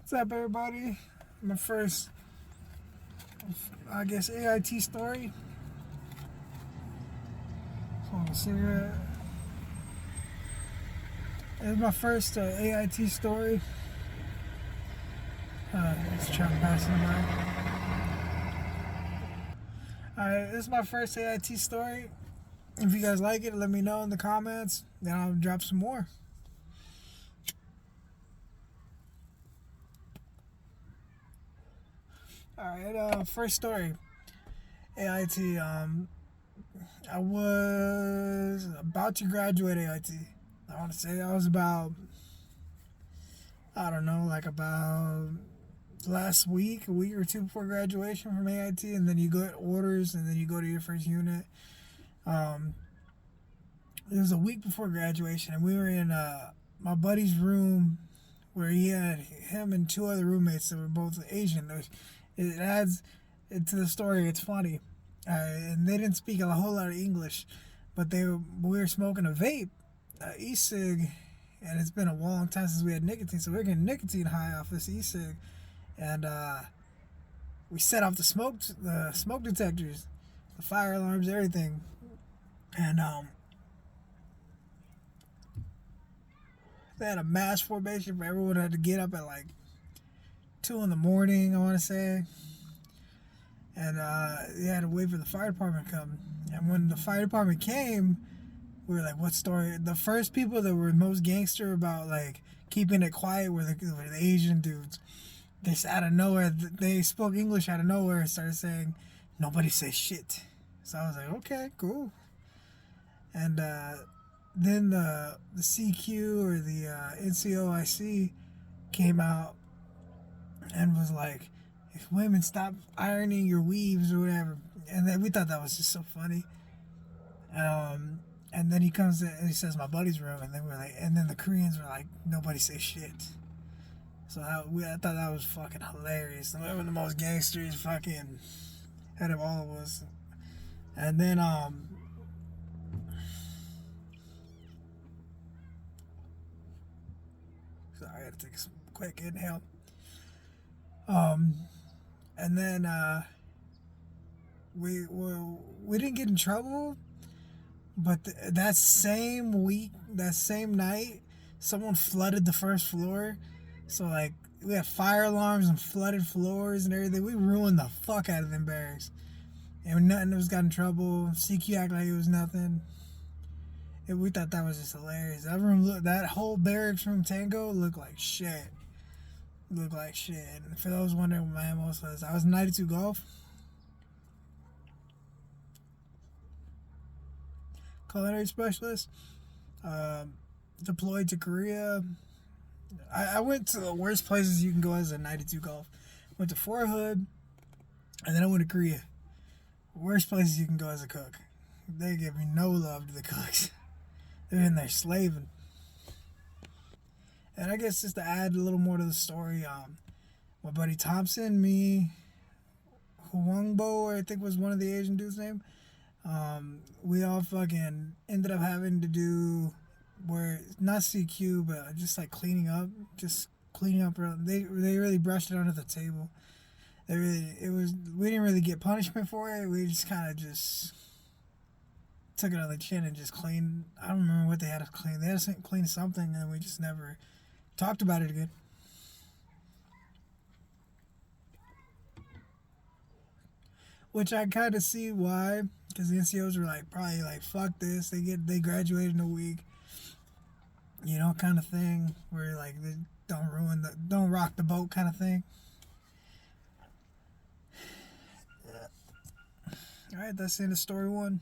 What's up, everybody? My first, I guess, AIT story. Hold on a cigarette. It's my first AIT story. Let's try to pass it by. Alright, this is my first AIT story. If you guys like it, let me know in the comments. Then I'll drop some more. Alright, first story. AIT. I was about to graduate AIT. I want to say I was about, I don't know, like about last week, a week or two before graduation from AIT, and then you get orders, and then you go to your first unit. It was a week before graduation, and we were in my buddy's room where he had him and two other roommates that were both Asian. It adds to the story. It's funny. And they didn't speak a whole lot of English, but we were smoking a vape, e-cig, and it's been a long time since we had nicotine, so we were getting nicotine high off this e-cig, and we set off the smoke detectors, the fire alarms, everything, and they had a mass formation where everyone had to get up at like 2 in the morning, I want to say. And they had to wait for the fire department to come. And when the fire department came, we were like, what story? The first people that were most gangster about like keeping it quiet were the Asian dudes. They out of nowhere, they spoke English out of nowhere and started saying, nobody say shit. So I was like, okay, cool. And then the CQ or the NCOIC came out and was like, if women stop ironing your weaves or whatever, and then we thought that was just so funny. And then he comes in and he says my buddy's room, and then we're like, and then the Koreans were like, nobody say shit. So I thought that was fucking hilarious. They were the most gangsters fucking out of all of us. And then sorry, I had to take a quick inhale. And then we didn't get in trouble, but that same week, that same night, someone flooded the first floor. So like we had fire alarms and flooded floors and everything. We ruined the fuck out of them barracks, and nothing was got in trouble. CQ act like it was nothing. And we thought that was just hilarious. That whole barracks room Tango looked like shit. Look like shit. And for those wondering what my ammo was, I was 92 Golf. Culinary specialist. Deployed to Korea. I went to the worst places you can go as a 92 Golf. Went to Fort Hood, and then I went to Korea. Worst places you can go as a cook. They give me no love to the cooks. They're in there slaving. And I guess just to add a little more to the story, my buddy Thompson, me, Huangbo, I think was one of the Asian dudes' name. We all fucking ended up having to do not CQ, but just like cleaning up. They really brushed it under the table. We didn't really get punishment for it. We just kind of just took it on the chin and just cleaned. I don't remember what they had to clean. They had to clean something, and we just never talked about it again. Which I kind of see why, because the NCOs were like, probably like, fuck this. They graduated in a week, kind of thing, where like they don't rock the boat kind of thing. All right, that's the end of story 1.